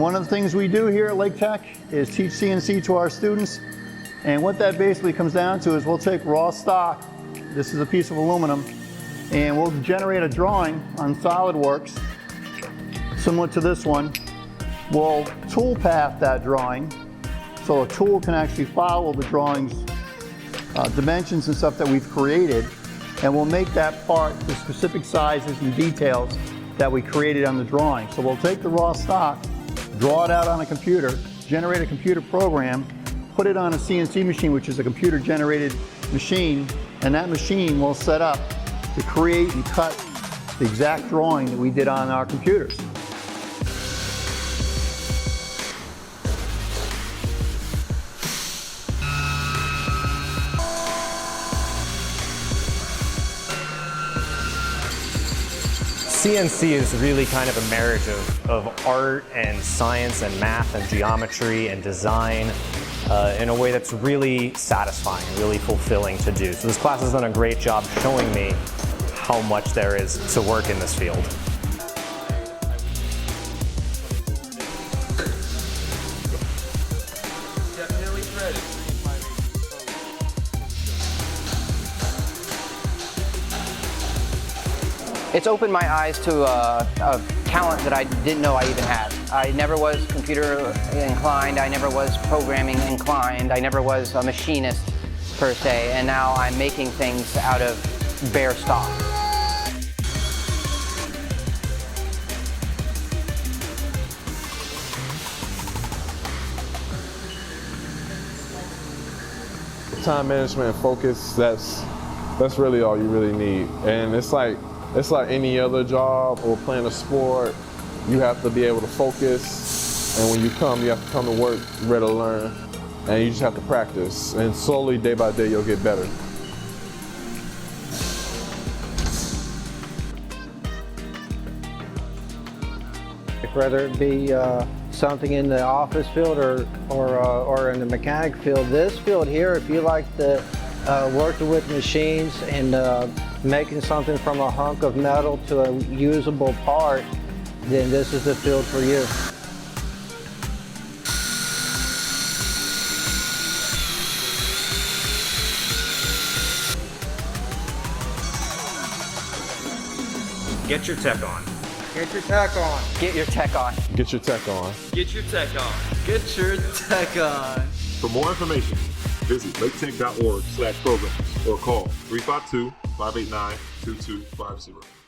One of the things we do here at Lake Tech is teach CNC to our students. And what that basically comes down to is we'll take raw stock, this is a piece of aluminum, and we'll generate a drawing on SolidWorks, similar to this one. We'll tool path that drawing, so a tool can actually follow the drawing's dimensions and stuff that we've created, and we'll make that part to specific sizes and details that we created on the drawing. So we'll take the raw stock, draw it out on a computer, generate a computer program, put it on a CNC machine, which is a computer-generated machine, and that machine will set up to create and cut the exact drawing that we did on our computers. CNC is really kind of a marriage of art and science and math and geometry and design in a way that's really satisfying and really fulfilling to do. So this class has done a great job showing me how much there is to work in this field. It's opened my eyes to a talent that I didn't know I even had. I never was computer inclined, I never was programming inclined, I never was a machinist per se, and now I'm making things out of bare stock. Time management and focus, that's really all you really need. And it's like any other job or playing a sport. You have to be able to focus, and when you have to come to work ready to learn, and you just have to practice, and slowly, day by day, you'll get better. Whether it be something in the office field or in the mechanic field, this field here, if you like to working with machines and making something from a hunk of metal to a usable part, then this is the field for you. Get your tech on. Get your tech on. Get your tech on. Get your tech on. Get your tech on. Get your tech on. For more information, visit laketech.org/programs or call 352-589-2250.